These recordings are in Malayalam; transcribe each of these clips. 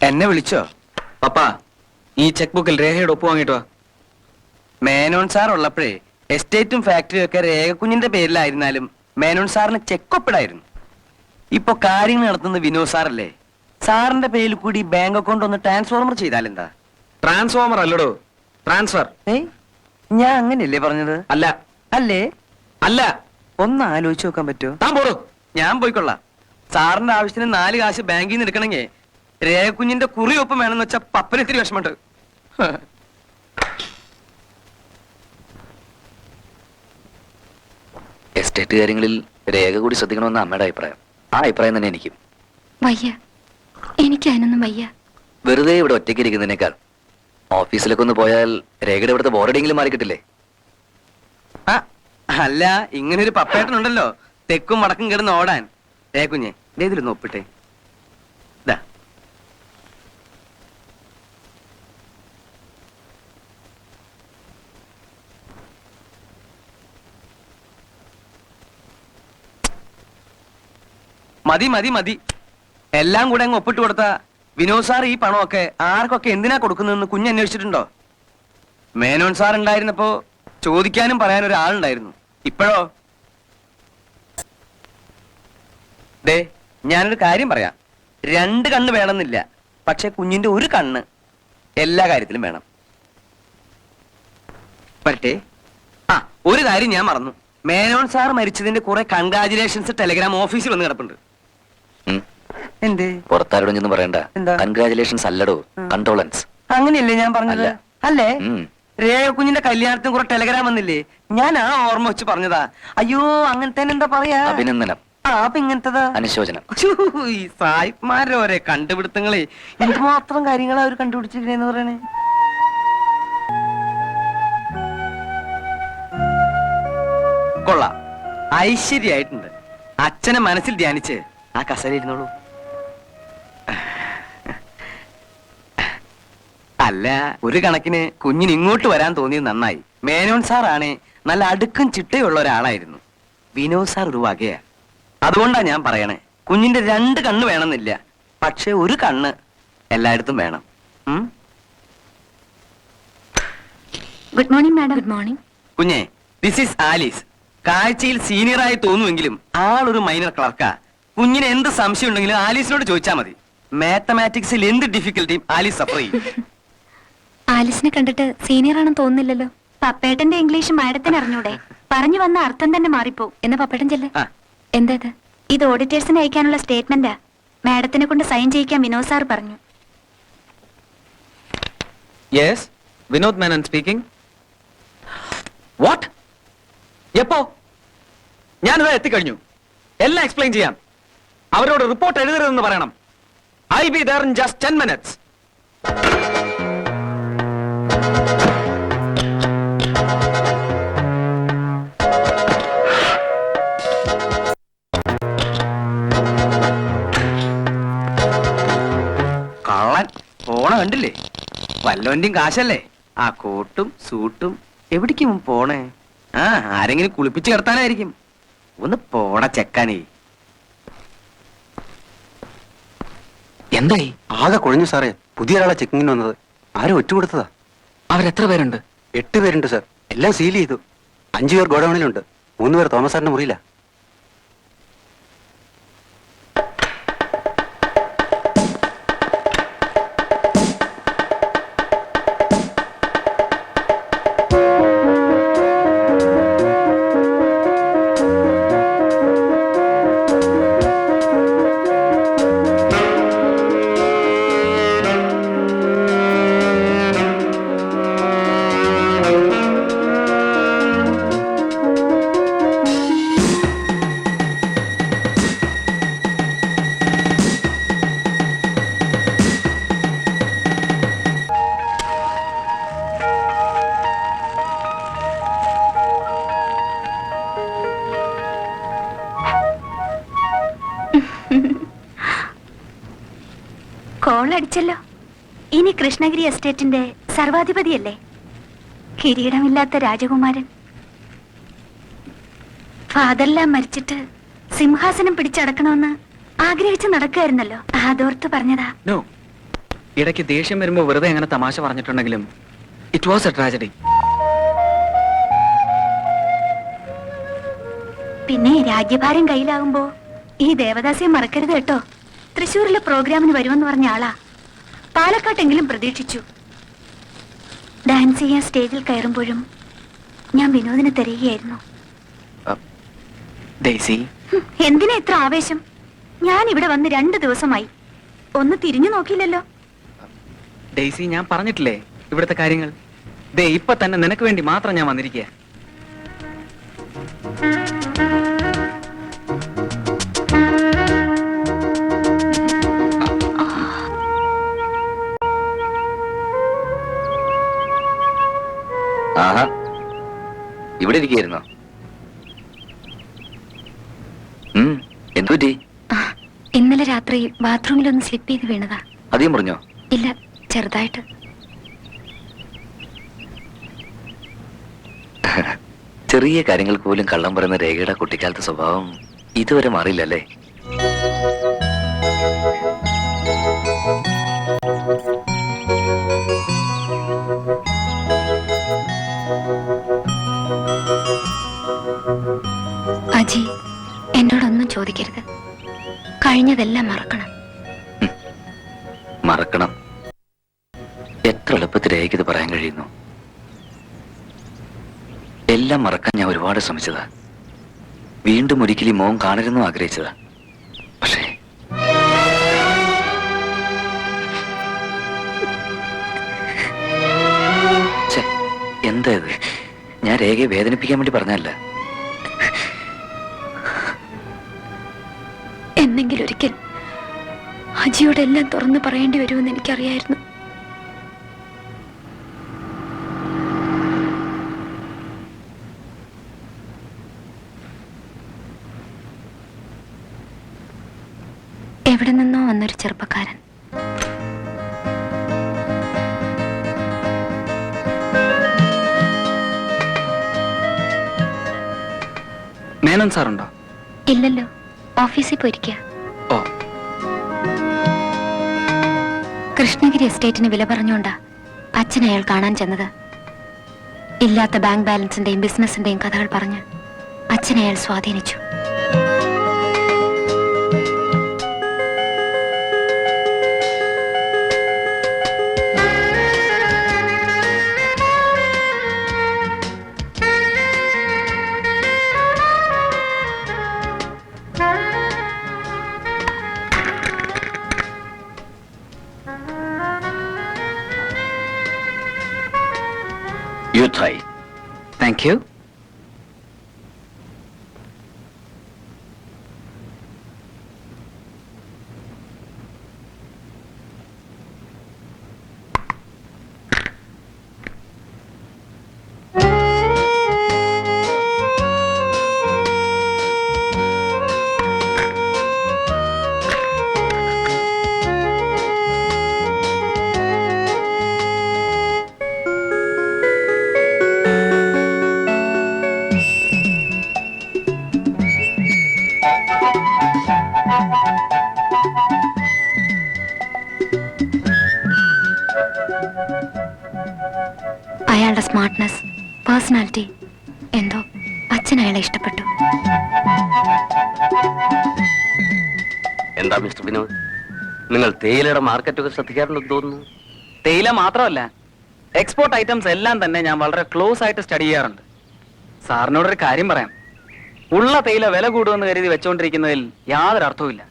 എന്നെ വിളിച്ചോ? പപ്പാ, ഈ ചെക്ക് ബുക്കിൽ രേഖയുടെ ഒപ്പ് വാങ്ങിട്ടോ. മേനോൻ സാർ ഉള്ളപ്പോഴേ എസ്റ്റേറ്റും ഫാക്ടറിയും ഒക്കെ രേഖക്കുഞ്ഞിന്റെ പേരിലായിരുന്നാലും മേനോൻ സാറിന് ചെക്ക് ഒപ്പിടായിരുന്നു. ഇപ്പൊ കാര്യങ്ങൾ നടത്തുന്നത് വിനോദ് സാറല്ലേ. സാറിന്റെ പേരിൽ കൂടി ബാങ്ക് അക്കൗണ്ട് ഒന്ന് ട്രാൻസ്ഫോർമർ ചെയ്താലെന്താ? ട്രാൻസ്ഫോമർ അല്ലടോ, ട്രാൻസ്ഫർ. ഞാൻ അങ്ങനെയല്ലേ പറഞ്ഞത്? അല്ല. അല്ലേ? അല്ല. ഒന്ന് ആലോചിച്ച് നോക്കാൻ പറ്റുമോ? താൻ പോടോ. ഞാൻ പോയിക്കൊള്ളാം. സാറിന്റെ ആവശ്യത്തിന് 4 കാശ് ബാങ്കിൽ നിന്ന് എടുക്കണമെങ്കിൽ രേഖക്കുഞ്ഞിന്റെ കുറി ഒപ്പം വേണമെന്ന് വെച്ചാൽ പപ്പന് ഇത്തിരി വിഷമമുണ്ട്. എസ്റ്റേറ്റ് കാര്യങ്ങളിൽ രേഖ കൂടി ശ്രദ്ധിക്കണമെന്ന അമ്മയുടെ അഭിപ്രായം. ആ അഭിപ്രായം തന്നെ എനിക്കും. വയ്യ, എനിക്ക് അതിനൊന്നും വയ്യ. വെറുതെ ഇവിടെ ഒറ്റയ്ക്ക് ഇരിക്കുന്നതിനേക്കാൾ ഓഫീസിലൊക്കെ ഒന്ന് പോയാൽ രേഖയുടെ ഇവിടുത്തെ ബോർഡെങ്കിലും മാറി കിട്ടില്ലേ? അല്ല, ഇങ്ങനൊരു പപ്പേട്ടനുണ്ടല്ലോ തെക്കും വടക്കും കിടന്ന് ഓടാൻ. രേഖക്കുഞ്ഞെ ഇതിലൊന്ന് ഒപ്പിട്ടെ. മതി മതി മതി, എല്ലാം കൂടെ അങ്ങ് ഒപ്പിട്ട് കൊടുത്ത വിനോദ് സാർ ഈ പണമൊക്കെ ആർക്കൊക്കെ എന്തിനാ കൊടുക്കുന്നതെന്ന് കുഞ്ഞ് അന്വേഷിച്ചിട്ടുണ്ടോ? മേനോൻ സാർ ഉണ്ടായിരുന്നപ്പോ ചോദിക്കാനും പറയാനും ഒരാളുണ്ടായിരുന്നു. ഇപ്പോഴോ? ദേ, ഞാനൊരു കാര്യം പറയാം. 2 കണ്ണ് വേണമെന്നില്ല, പക്ഷെ കുഞ്ഞിന്റെ ഒരു കണ്ണ് എല്ലാ കാര്യത്തിലും വേണം. പറ്റേ? ഒരു കാര്യം ഞാൻ മറന്നു. മേനോൻ സാർ മരിച്ചതിന്റെ കുറെ കൺഗ്രാജുലേഷൻസ് ടെലഗ്രാം ഓഫീസിൽ വന്ന് കിടപ്പുണ്ട്. എന്തേ? പുറത്താരോടൊന്നും പറയണ്ട. കൺഗ്രാജുലേഷൻസ് അല്ലടോ, കണ്ടോളൻസ്. അങ്ങനെയല്ലേ ഞാൻ പറഞ്ഞത്? അല്ലേ? രേഖക്കുഞ്ഞിന്റെ കല്യാണത്തിന് കുറെ ടെലഗ്രാം വന്നില്ലേ? ഞാൻ ആ ഓർമ്മ വെച്ച് പറഞ്ഞതാ. അയ്യോ, അങ്ങനത്തെ എന്താ പറയാ? അഭിനന്ദനം. അപ്പൊ ഇങ്ങനത്തതാ അനുശോചനം. ഈ സായിപ്മാരോരെ കണ്ടുപിടുത്തങ്ങളെ എന്തുമാത്രം കാര്യങ്ങളാ അവർ കണ്ടുപിടിച്ചിരിക്കണേന്ന് പറയണേ. കൊള്ളാം, ഐശ്വര്യായിട്ടുണ്ട്. അച്ഛനെ മനസ്സിൽ ധ്യാനിച്ച് ആ കസേരയിരുന്നോളൂ. അല്ല, ഒരു കണക്കിന് കുഞ്ഞിന് ഇങ്ങോട്ട് വരാൻ തോന്നിയത് നന്നായി. മേനോൻ സാറാണേ നല്ല അടുക്കും ചിട്ടയുള്ള ഒരാളായിരുന്നു. വിനോദ് സാർ ഒരു വകയാ. അതുകൊണ്ടാ ഞാൻ പറയണേ, കുഞ്ഞിന്റെ 2 കണ്ണ് വേണമെന്നില്ല, പക്ഷെ ഒരു കണ്ണ് എല്ലായിടത്തും വേണം. Good morning madam. Good morning കുഞ്ഞെ, ദിസ് ഈസ് ആലീസ്. കാഴ്ചയിൽ സീനിയറായി തോന്നുമെങ്കിലും ആളൊരു മൈനർ ക്ലർക്കാ. കുഞ്ഞിന് എന്ത് സംശയം ഉണ്ടെങ്കിലും ആലീസിനോട് ചോദിച്ചാൽ മതി. മാത്തമാറ്റിക്സിൽ എന്ത് ഡിഫിക്കൽട്ടിയും ആലീസ് സഫർ ചെയ്യും. ആലീസിനെ കണ്ടിട്ട് സീനിയർ ആണെന്ന് തോന്നുന്നില്ലല്ലോ. പപ്പേട്ടന്റെ ഇംഗ്ലീഷ് മാഡത്തിന് അറിഞ്ഞൂടെ? പറഞ്ഞു വന്ന അർത്ഥം തന്നെ മാറിപ്പോ. എന്നാ പപ്പേട്ടൻ ചെല്ല്. എന്താ ഇത് ഓഡിറ്റേഴ്സിന് അയക്കാനുള്ള സ്റ്റേറ്റ്മെന്റാ. മാഡത്തിനെ കൊണ്ട് സൈൻ ചെയ്യിക്കാൻ വിനോദ് സാർ പറഞ്ഞു. Yes, Vinod Menon speaking. What? എപ്പോ? ഞാനിതാ എത്തിക്കഴിഞ്ഞു. എല്ലാം എക്സ്പ്ലെയിൻ ചെയ്യാം. അവരോട് റിപ്പോർട്ട് എഴുതരുതെന്ന് പറയണം. I be there in just 10 minutes. കള്ളൻ പോണ കണ്ടില്ലേ? വല്ലോന്റെയും കാശല്ലേ. ആ കോട്ടും സൂട്ടും എവിടേക്കും പോണേ? ആരെങ്കിലും കുളിപ്പിച്ച് കിടത്താനായിരിക്കും. ഒന്ന് പോണ ചെക്കാനേ. എന്തായി? ആകെ കുഴഞ്ഞു സാറേ. പുതിയ ഒരാളെ ചെക്കിങ്ങിന് വന്നത്. ആരും ഒറ്റ കൊടുത്തതാ. അവരെത്ര പേരുണ്ട്? 8 പേരുണ്ട് സാർ. എല്ലാം സീൽ ചെയ്തു. 5 പേർ ഗോഡൌണിലുണ്ട്. 3 പേർ തോമസ് സാറിന്റെ മുറിയില്ല. കോൾ അടിച്ചല്ലോ. ഇനി കൃഷ്ണഗിരി എസ്റ്റേറ്റിന്റെ സർവാധിപതിയല്ലേ? കിരീടമില്ലാത്ത രാജകുമാരൻ. ഫാദർലാം മരിച്ചിട്ട് സിംഹാസനം പിടിച്ചടക്കണമെന്ന് ആഗ്രഹിച്ച് നടക്കുകയായിരുന്നല്ലോ. അതോർത്ത് പറഞ്ഞതാ. നോ, ഇടയ്ക്ക് ദേഷ്യം വരുമ്പോൾ വെറുതെ അങ്ങനെ തമാശ പറഞ്ഞിട്ടുണ്ടെങ്കിലും ഇറ്റ് വാസ് എ ട്രാജഡി. പിന്നെ രാജ്യഭാരം കയ്യിലാകുമ്പോ ഈ ദേവദാസിയെ മറക്കരുത് കേട്ടോ. തൃശ്ശൂരിലെ പ്രോഗ്രാമിന് വരുമെന്ന് പറഞ്ഞ ആളാ. പാലക്കാട്ടെങ്കിലും പ്രതീക്ഷിച്ചു. ഡാൻസ് ചെയ്യാൻ സ്റ്റേജിൽ കയറുമ്പോഴും ഞാൻ വിനോദിനെ തിരയുകയായിരുന്നു. ഡെയ്സി, എന്തിനാ ഇത്ര ആവേശം? ഞാൻ ഇവിടെ വന്ന് 2 ദിവസമായി. ഒന്ന് തിരിഞ്ഞു നോക്കിയില്ലല്ലോ. ഡെയ്സി, ഞാൻ പറഞ്ഞിട്ടില്ലേ ഇവിടുത്തെ കാര്യങ്ങൾ. ദേ ഇപ്പൊ തന്നെ നിനക്ക് വേണ്ടി മാത്രം ഞാൻ വന്നിരിക്കുക. ആഹാ, ഇവിടെ ഇരിക്കുകയായിരുന്നോ? എന്തു പറ്റി? ഇന്നലെ രാത്രി ബാത്റൂമിലൊന്ന് സ്ലിപ്പ് ചെയ്ത് വീണതാ. അധികം പറഞ്ഞോ? ഇല്ല, ചെറുതായിട്ട്. ചെറിയ കാര്യങ്ങൾക്ക് പോലും കള്ളം പറയുന്ന രേഖയുടെ കുട്ടിക്കാലത്തെ സ്വഭാവം ഇതുവരെ മാറിയില്ലല്ലേ? അജി, എന്നോടൊന്നും ചോദിക്കരുത്. കഴിഞ്ഞതെല്ലാം മറക്കണം. മറക്കണം? എത്ര എളുപ്പത്തിൽ രേഖയ്ക്ക് ഇത് പറയാൻ കഴിയുന്നു? എല്ലാം മറക്കാൻ ഞാൻ ഒരുപാട് ശ്രമിച്ചതാ. വീണ്ടും ഒരിക്കലും മോൻ കാണരുതെന്നും ആഗ്രഹിച്ചതാ. പക്ഷേ എന്താ ഇത്? ഞാൻ രേഖയെ വേദനിപ്പിക്കാൻ വേണ്ടി പറഞ്ഞല്ല. എന്നെങ്കിലും ഒരിക്കൽ അജിയോട് എല്ലാം തുറന്നു പറയേണ്ടി വരുമെന്ന് എനിക്കറിയായിരുന്നു. എവിടെ നിന്നോ വന്നൊരു ചെറുപ്പക്കാരൻ. മേനോൻ സാറുണ്ടോ? ഇല്ലല്ലോ, ഓഫീസിൽ പോയിരിക്കുക. ഓ, കൃഷ്ണഗിരി എസ്റ്റേറ്റിന് വില പറഞ്ഞുകൊണ്ടാ അച്ഛൻ അയാൾ കാണാൻ ചെന്നത്. ഇല്ലാത്ത ബാങ്ക് ബാലൻസിന്റെയും ബിസിനസിന്റെയും കഥകൾ പറഞ്ഞ് അച്ഛൻ അയാൾ സ്വാധീനിച്ചു. You try. Thank you. അയാളുടെ സ്മാർട്ട്നെസ്, പേഴ്സണാലിറ്റി, എന്തോ അച്ഛൻ അയാളെ ഇഷ്ടപ്പെട്ടു. എന്താ മിസ്റ്റർ വിനോദ്, നിങ്ങൾ തേയിലയുടെ മാർക്കറ്റൊക്കെ ശ്രദ്ധിക്കാറുണ്ടെന്ന് തോന്നുന്നു. തേയില മാത്രമല്ല, എക്സ്പോർട്ട് ഐറ്റംസ് എല്ലാം തന്നെ ഞാൻ വളരെ ക്ലോസ് ആയിട്ട് സ്റ്റഡി ചെയ്യാറുണ്ട്. സാറിനോടൊരു കാര്യം പറയാം. ഉള്ള തേയില വില കൂടുമെന്ന് കരുതി വെച്ചുകൊണ്ടിരിക്കുന്നതിൽ യാതൊരു അർത്ഥവുമില്ല.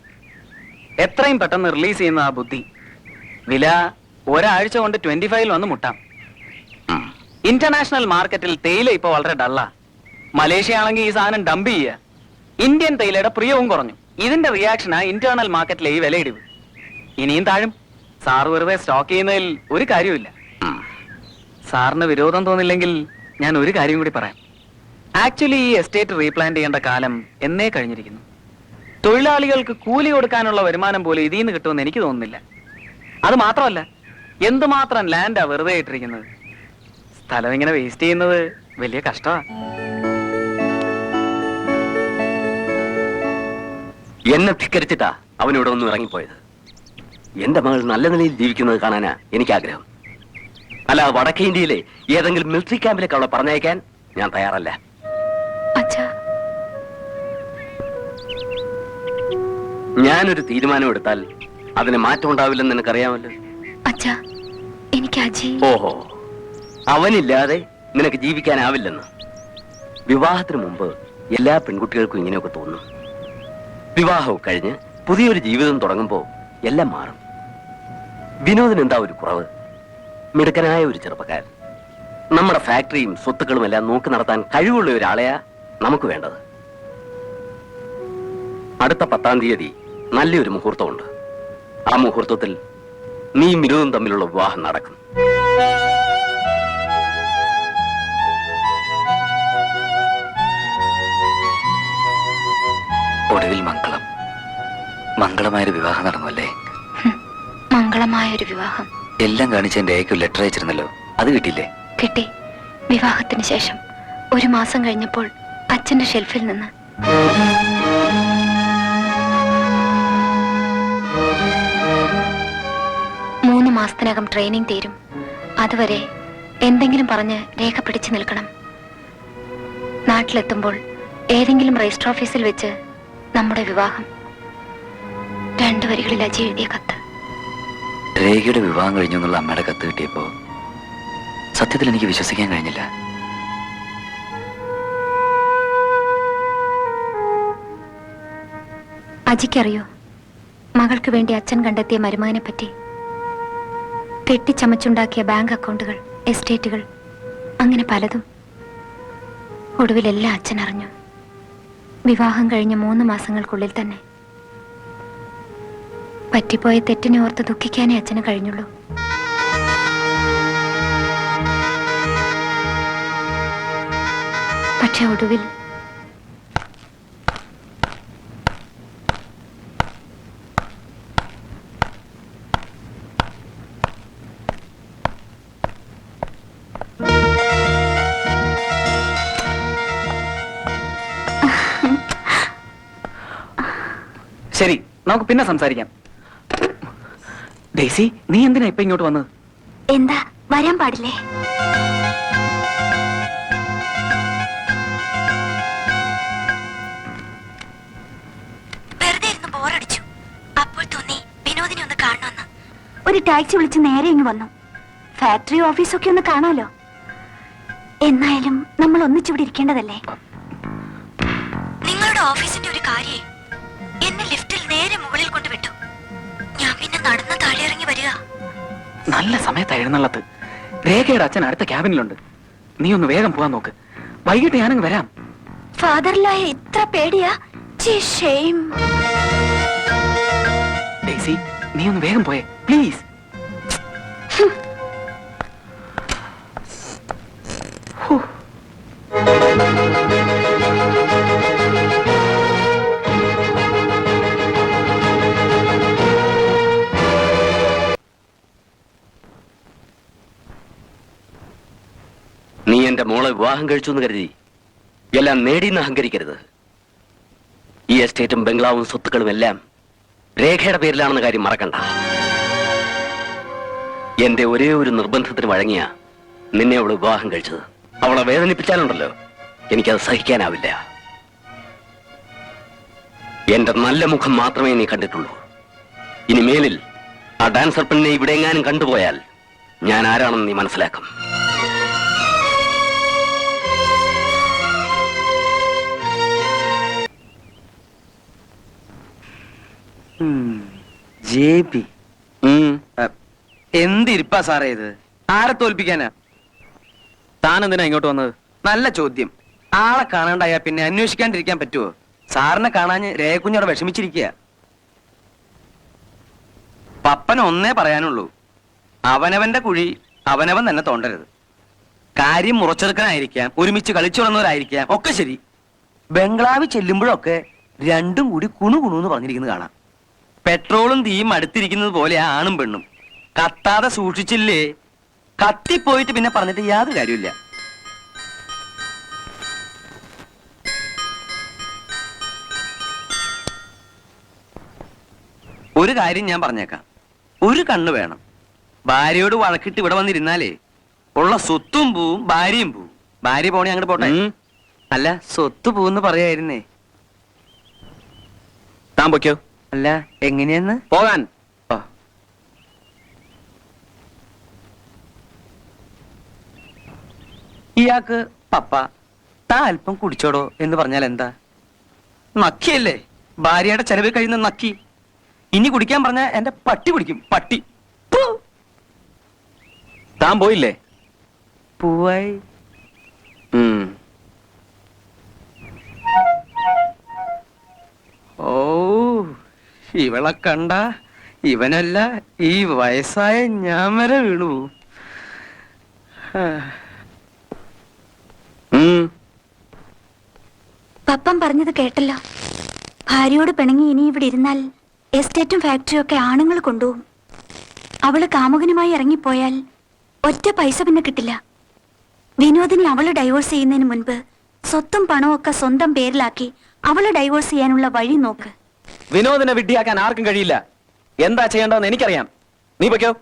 എത്രയും പെട്ടെന്ന് റിലീസ് ചെയ്യുന്ന ആ ബുദ്ധി. വില ഒരാഴ്ച കൊണ്ട് 25 വന്ന് മുട്ടാം. ഇന്റർനാഷണൽ മാർക്കറ്റിൽ തേയില ഇപ്പൊ വളരെ ഡള്ളാ. മലേഷ്യ ആണെങ്കിൽ ഈ സാധനം ഡംപ് ചെയ്യുക. ഇന്ത്യൻ തേയിലയുടെ പ്രിയവും കുറഞ്ഞു. ഇതിന്റെ റിയാക്ഷനാ ഇന്റേണൽ മാർക്കറ്റിലെ ഈ വിലയിടിവ്. ഇനിയും താഴും. സാർ വെറുതെ സ്റ്റോക്ക് ചെയ്യുന്നതിൽ ഒരു കാര്യവുമില്ല. സാറിന് വിരോധം തോന്നില്ലെങ്കിൽ ഞാൻ ഒരു കാര്യം കൂടി പറയാം. ആക്ച്വലി ഈ എസ്റ്റേറ്റ് റീപ്ലാന്റ് ചെയ്യേണ്ട കാലം എന്നേ കഴിഞ്ഞിരിക്കുന്നു. തൊഴിലാളികൾക്ക് കൂലി കൊടുക്കാനുള്ള വരുമാനം പോലും ഇതിൽ നിന്ന് കിട്ടുമെന്ന് എനിക്ക് തോന്നുന്നില്ല. അത് മാത്രമല്ല, എന്തുമാത്രം ലാൻഡാ വെറുതെ ഇട്ടിരിക്കുന്നത്. സ്ഥലം ഇങ്ങനെ വേസ്റ്റ് ചെയ്യുന്നത് വലിയ കഷ്ടമാണ്. എന്നെ ധിക്കരിച്ചിട്ടാ അവനിവിടെ ഒന്ന് ഇറങ്ങിപ്പോയത്. എന്റെ മകൾ നല്ല നിലയിൽ ജീവിക്കുന്നത് കാണാനാ എനിക്ക് ആഗ്രഹം. അല്ല, വടക്കേ ഇന്ത്യയിലെ ഏതെങ്കിലും മിലിറ്ററി ക്യാമ്പിലേക്ക് അവളെ പറഞ്ഞയക്കാൻ ഞാൻ തയ്യാറല്ല. അച്ഛാ, ഞാനൊരു തീരുമാനം എടുത്താൽ അതിന് മാറ്റം ഉണ്ടാവില്ലെന്ന് നിനക്കറിയാമല്ലോ. അച്ഛാ, എനിക്ക് അജി. ഓഹോ, അവനില്ലാതെ നിനക്ക് ജീവിക്കാനാവില്ലെന്ന്. വിവാഹത്തിന് മുമ്പ് എല്ലാ പെൺകുട്ടികൾക്കും ഇങ്ങനെയൊക്കെ തോന്നും. വിവാഹവും കഴിഞ്ഞ് പുതിയൊരു ജീവിതം തുടങ്ങുമ്പോ എല്ലാം മാറും. വിനോദിന് എന്താ ഒരു കുറവ്? മിടുക്കനായ ഒരു ചെറുപ്പക്കാരൻ. നമ്മുടെ ഫാക്ടറിയും സ്വത്തുക്കളും എല്ലാം നോക്കി നടത്താൻ കഴിവുള്ള ഒരാളെയാ നമുക്ക് വേണ്ടത്. അടുത്ത 10-ാം തീയതി നല്ലൊരു മുഹൂർത്തമുണ്ട്. ആ മുഹൂർത്തത്തിൽ നീയും വിനോദും തമ്മിലുള്ള വിവാഹം നടക്കും. ഒടുവിൽ മംഗളമായൊരു വിവാഹം നടന്നു അല്ലേ? മംഗളമായൊരു വിവാഹം. എല്ലാം കാണിച്ച് എന്റെ ഏക്ക് ലെറ്റർ അയച്ചിരുന്നല്ലോ, അത് കിട്ടിയില്ലേ? കിട്ടി. വിവാഹത്തിന് ശേഷം 1 മാസം കഴിഞ്ഞപ്പോൾ അച്ഛന്റെ ഷെൽഫിൽ നിന്ന്. മൂന്ന് മാസത്തിനകം ട്രെയിനിങ് തീരും. അതുവരെ എന്തെങ്കിലും പറഞ്ഞ് രേഖ പിടിച്ചു നിൽക്കണം. നാട്ടിലെത്തുമ്പോൾ ഏതെങ്കിലും രജിസ്റ്റർ ഓഫീസിൽ വെച്ച് നമ്മുടെ വിവാഹം. 2 വരികളിൽ അജി എഴുതിയ കത്ത്. രേഖയുടെ വിവാഹം കഴിഞ്ഞു എന്നുള്ള അമ്മയുടെ കത്ത് കിട്ടിയപ്പോ സത്യത്തിൽ എനിക്ക് വിശ്വസിക്കാൻ കഴിഞ്ഞില്ല. അജിക്കറിയോ മകൾക്ക് വേണ്ടി അച്ഛൻ കണ്ടെത്തിയ മരുമകനെ പറ്റി? കെട്ടിച്ചമച്ചുണ്ടാക്കിയ ബാങ്ക് അക്കൗണ്ടുകൾ, എസ്റ്റേറ്റുകൾ, അങ്ങനെ പലതും. ഒടുവിലെല്ലാം അച്ഛൻ അറിഞ്ഞു. വിവാഹം കഴിഞ്ഞ 3 മാസങ്ങൾക്കുള്ളിൽ തന്നെ. പറ്റിപ്പോയ തെറ്റിനെ ഓർത്ത് ദുഃഖിക്കാനേ അച്ഛന് കഴിഞ്ഞുള്ളൂ. പക്ഷെ ഒടുവിൽ ശരി, നമുക്ക് പിന്നെ സംസാരിക്കാം. ഡെയ്സി, നീ എന്തിനാ ഇപ്പൊ ഇങ്ങോട്ട് വന്നത്? എന്താ, വരാൻ പാടില്ലേ? വെറുതെ ഇരുന്ന് ബോറടിച്ചു. അപ്പോൾ തോന്നി വിനോദിനെ ഒന്ന് കാണണമെന്ന്. ഒരു ടാക്സി വിളിച്ച് നേരെ ഇങ്ങ് വന്നു. ഫാക്ടറി ഓഫീസൊക്കെ ഒന്ന് കാണാലോ. എന്നായാലും നമ്മൾ ഒന്നിച്ചിവിടെ ഇരിക്കേണ്ടതല്ലേ? നിങ്ങളുടെ ഓഫീസിന്റെ ഒരു കാര്യം എന്നെ ലിഫ്റ്റിൽ നേരെ മുകളിൽ കൊണ്ടുവിട്ടു. ഞാൻ പിന്നെ നടന്ന് താഴെ ഇറങ്ങി വരിക. നല്ല സമയത്താ എഴുന്നള്ളത്ത്. രേഖയുടെ അച്ഛൻ അടുത്ത ക്യാബിനിലുണ്ട്. നീ ഒന്ന് വേഗം പോകാൻ നോക്ക്. വൈകിട്ട് ഞാനങ്ങ് വരാം. ഫാദറിലായ ഇത്ര പേടിയാ? ഡെയ്സി, നീ ഒന്ന് വേഗം പോയേ പ്ലീസ്. നീ എന്റെ മോളെ വിവാഹം കഴിച്ചു എന്ന് കരുതി എല്ലാം നേടിയെന്ന് അഹങ്കരിക്കരുത്. ഈ എസ്റ്റേറ്റും ബംഗ്ലാവും സ്വത്തുക്കളും എല്ലാം രേഖയുടെ പേരിലാണെന്ന കാര്യം മറക്കണ്ട. എന്റെ ഒരേ ഒരു നിർബന്ധത്തിന് വഴങ്ങിയ നിന്നെ അവള് വിവാഹം കഴിച്ചത്. അവളെ വേദനിപ്പിച്ചാലുണ്ടല്ലോ, എനിക്കത് സഹിക്കാനാവില്ല. എന്റെ നല്ല മുഖം മാത്രമേ നീ കണ്ടിട്ടുള്ളൂ. ഇനി മേലിൽ ആ ഡാൻസർ പെണ്ണിനെ ഇവിടെ എങ്ങാനും കണ്ടുപോയാൽ ഞാൻ ആരാണെന്ന് നീ മനസ്സിലാക്കും. എന്തിരിപ്പാ സാറേ ഇത്? ആരെ തോൽപ്പിക്കാനാ? താൻ എന്തിനാ ഇങ്ങോട്ട് വന്നത്? നല്ല ചോദ്യം. ആളെ കാണാണ്ടായാ പിന്നെ അന്വേഷിക്കാണ്ടിരിക്കാൻ പറ്റുമോ? സാറിനെ കാണാഞ്ഞ് രേഖക്കുഞ്ഞോടെ വിഷമിച്ചിരിക്കുക. പപ്പൻ ഒന്നേ പറയാനുള്ളൂ, അവനവന്റെ കുഴി അവനവൻ തന്നെ തോണ്ടരുത്. കാര്യം മുറച്ചെടുക്കാനായിരിക്കാം, ഒരുമിച്ച് കളിച്ചു വളർന്നവരായിരിക്കാം, ഒക്കെ ശരി. ബംഗ്ലാവിൽ ചെല്ലുമ്പോഴൊക്കെ രണ്ടും കൂടി കുണുകുണു പറഞ്ഞിരിക്കുന്നത് കാണാം. പെട്രോളും തീയും അടുത്തിരിക്കുന്നത് പോലെ ആണും പെണ്ണും. കത്താതെ സൂക്ഷിച്ചില്ലേ, കത്തിപ്പോയിട്ട് പിന്നെ പറഞ്ഞിട്ട് യാതൊരു കാര്യമില്ല. ഒരു കാര്യം ഞാൻ പറഞ്ഞേക്കാം, ഒരു കണ്ണ് വേണം. ഭാര്യയോട് വഴക്കിട്ട് ഇവിടെ വന്നിരുന്നാലേ ഉള്ള സ്വത്തും പോവും ഭാര്യയും പോവും. ഭാര്യ പോണേ അങ്ങോട്ട് പോട്ടെ. അല്ല, സ്വത്ത് പോവെന്ന് പറയായിരുന്നേ. താൻ പൊയ്ക്കോ. അല്ല, എങ്ങനെയാന്ന്? പോകാൻ. ഓ. ഇയാൾക്ക് പപ്പ താ അല്പം കുടിച്ചോടോ എന്ന് പറഞ്ഞാൽ എന്താ? നക്കിയല്ലേ, ഭാര്യയുടെ ചെലവ് കഴിയുന്ന നക്കി. ഇനി കുടിക്കാൻ പറഞ്ഞ എന്റെ പട്ടി കുടിക്കും, പട്ടി. ഫു. താൻ പോയില്ലേ? പൂവായി. ഓ, ഇവളെ കണ്ട ഇവനല്ല ഈ വയസ്സായ ഞാൻ വരെ വീണു. പപ്പൻ പറഞ്ഞത് കേട്ടല്ലോ. ഭാര്യയോട് പിണങ്ങി ഇനി ഇവിടെ ഇരുന്നാൽ എസ്റ്റേറ്റും ഫാക്ടറിയും ഒക്കെ ആണുങ്ങൾ കൊണ്ടുപോകും. അവള് കാമുകനുമായി ഇറങ്ങിപ്പോയാൽ ഒറ്റ പൈസ പിന്നെ കിട്ടില്ല. വിനോദിനെ അവള് ഡൈവോഴ്സ് ചെയ്യുന്നതിന് മുൻപ് സ്വത്തും പണവും ഒക്കെ സ്വന്തം പേരിലാക്കി അവളെ ഡൈവോഴ്സ് ചെയ്യാനുള്ള വഴി നോക്ക്. വിനോദിനെ വിഡ്ഢിയാക്കാൻ ആർക്കും കഴിയില്ല. എന്താ ചെയ്യേണ്ടതെന്ന് എനിക്കറിയാം. നീ പൊയ്ക്കോ.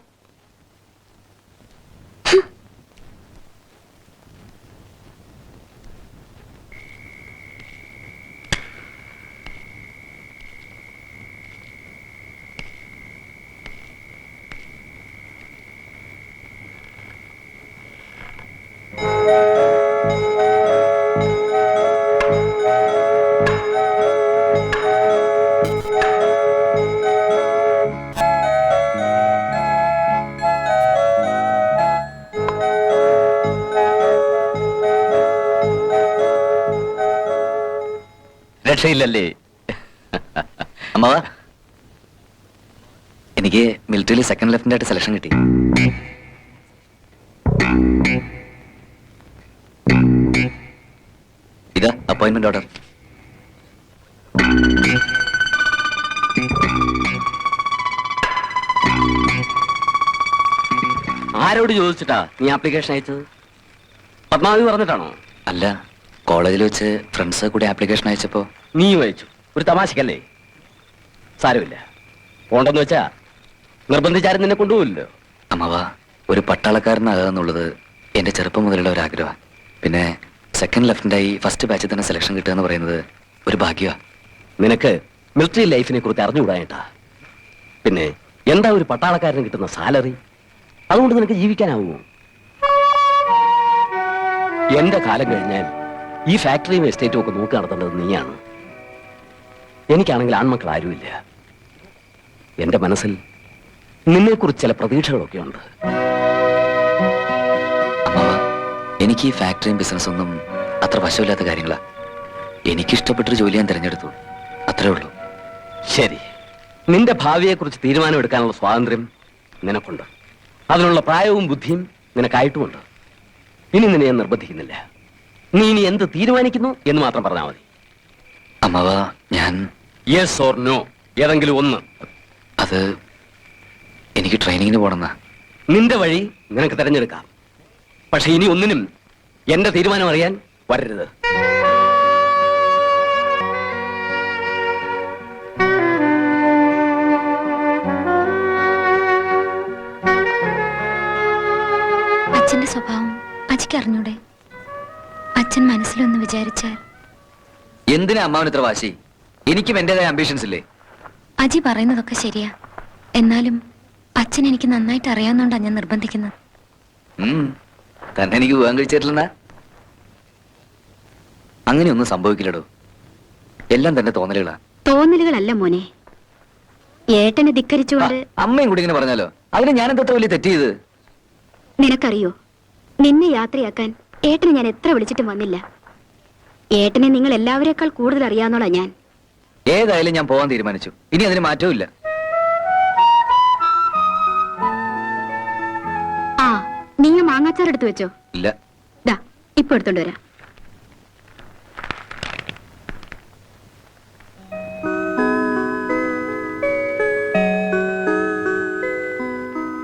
രക്ഷയില്ലല്ലേ അമ്മാവ? എനിക്ക് മിലിറ്ററിയിൽ സെക്കൻഡ് ലെഫ്റ്റനന്റ് ആയിട്ട് സെലക്ഷൻ കിട്ടി. ഇതാ അപ്പോയിന്റ്മെന്റ് ഓർഡർ. ആരോട് ചോദിച്ചിട്ടാ നീ ആപ്ലിക്കേഷൻ അയച്ചത്? പത്മാവതി പറഞ്ഞിട്ടാണോ? അല്ല, കോളേജിൽ വെച്ച് ഫ്രണ്ട്സ് കൂടി ആപ്ലിക്കേഷൻ അയച്ചപ്പോ നീയും അയച്ചു. ഒരു തമാശക്കല്ലേ? സാരമില്ല, പോണ്ടെന്ന് വെച്ചാ നിർബന്ധിച്ചാരും നിന്നെ കൊണ്ടുപോകില്ലല്ലോ. അമ്മാവ, ഒരു പട്ടാളക്കാരനാകാന്നുള്ളത് എന്റെ ചെറുപ്പം മുതലുള്ള ഒരു ആഗ്രഹമാണ്. പിന്നെ സെക്കൻഡ് ലെഫ്റ്റനന്റായി ഫസ്റ്റ് ബാച്ചിൽ തന്നെ സെലക്ഷൻ കിട്ടുക എന്ന് പറയുന്നത് ഒരു ഭാഗ്യമാണ്. നിനക്ക് മിലിറ്ററി ലൈഫിനെ കുറിച്ച് അറിഞ്ഞുകൂടായിട്ടാ. പിന്നെ എന്താ ഒരു പട്ടാളക്കാരന് കിട്ടുന്ന സാലറി? അതുകൊണ്ട് നിനക്ക് ജീവിക്കാനാവുമോ? എന്റെ കാലം കഴിഞ്ഞാൽ ഈ ഫാക്ടറിയും എസ്റ്റേറ്റും ഒക്കെ നോക്കി നടത്തേണ്ടത് നീയാണ്. എനിക്കാണെങ്കിൽ ആൺമക്കൾ ആരുമില്ല. എന്റെ മനസ്സിൽ നിന്നെക്കുറിച്ച് ചില പ്രതീക്ഷകളൊക്കെ ഉണ്ട്. അമ്മാവ, എനിക്ക് ഈ ഫാക്ടറിയും ബിസിനസ് ഒന്നും അത്ര വശമില്ലാത്ത കാര്യങ്ങളാ. എനിക്കിഷ്ടപ്പെട്ടൊരു ജോലി ഞാൻ തിരഞ്ഞെടുത്തു, അത്രേ ഉള്ളൂ. ശരി, നിന്റെ ഭാവിയെക്കുറിച്ച് തീരുമാനമെടുക്കാനുള്ള സ്വാതന്ത്ര്യം നിനക്കുണ്ട്. അതിനുള്ള പ്രായവും ബുദ്ധിയും നിനക്കായിട്ടുമുണ്ട്. ഇനി നിന്നെ ഞാൻ നിർബന്ധിക്കുന്നില്ല. നീ ഇനി എന്ത് തീരുമാനിക്കുന്നു എന്ന് മാത്രം പറഞ്ഞാൽ മതി. അമ്മാവ, ഞാൻ യെസ് ഓർ നോ, ഏതെങ്കിലും ഒന്ന്. അത് എനിക്ക് ട്രെയിനിങ്ങിന് പോണെന്നാ. നിന്റെ വഴി നിനക്ക് തിരഞ്ഞെടുക്കാം. പക്ഷെ ഇനി ഒന്നിനും എന്റെ തീരുമാനം അറിയാൻ വരരുത്. അച്ഛന്റെ സ്വഭാവം അജിക്ക് അറിഞ്ഞൂടെ? അച്ഛൻ മനസ്സിലൊന്ന് വിചാരിച്ചാൽ. എന്തിനാ അമ്മാവൻ ഇത്ര വാശി? എനിക്കും എന്റേതായ ആംബിഷൻസ് ഇല്ലേ? അജി പറയുന്നതൊക്കെ ശരിയാ. എന്നാലും അച്ഛൻ എനിക്ക് നന്നായിട്ട് അറിയാവുന്നോണ്ടാ ഞാൻ നിർബന്ധിക്കുന്നത്. തന്നെ എനിക്ക് വിവാഹം കഴിച്ചിട്ടില്ലെന്നാ? അങ്ങനെയൊന്നും സംഭവിക്കില്ലടോ. എല്ലാം തന്നെ തോന്നലുകളാ. തോന്നലുകളല്ല മോനെ, ഏട്ടനെ ധിക്കരിച്ചുകൊണ്ട്. അമ്മയും കൂടി ഇങ്ങനെ പറഞ്ഞാലോ? അതിന് ഞാൻ എന്താ വലിയ തെറ്റ് ചെയ്ത്? നിനക്കറിയോ, നിന്നെ യാത്രയാക്കാൻ ഏട്ടനെ ഞാൻ എത്ര വിളിച്ചിട്ടും വന്നില്ല. ഏട്ടനെ നിങ്ങൾ എല്ലാവരേക്കാൾ കൂടുതൽ അറിയാവുന്നോളാ ഞാൻ. ഏതായാലും ഞാൻ പോകാൻ തീരുമാനിച്ചു. ഇനി അതിന് മാറ്റവും ഇല്ല. ആ, നീ മാങ്ങാച്ചാർ എടുത്തു വെച്ചോ? ഇല്ല. ദാ ഇപ്പൊ എടുത്തോണ്ട് വരാം.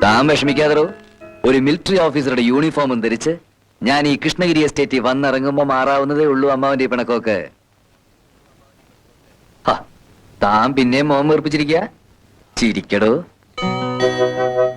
താൻ വിഷമിക്കാതോ. ഒരു മിലിറ്ററി ഓഫീസറുടെ യൂണിഫോമും ധരിച്ച് ഞാൻ ഈ കൃഷ്ണഗിരി എസ്റ്റേറ്റിൽ വന്നിറങ്ങുമ്പോ മാറാവുന്നതേ ഉള്ളൂ അമ്മാവന്റെ ഈ പിണക്കമൊക്കെ. താൻ പിന്നെയും മോഹം വീർപ്പിച്ചിരിക്കുക. ചിരിക്കടോ. ആ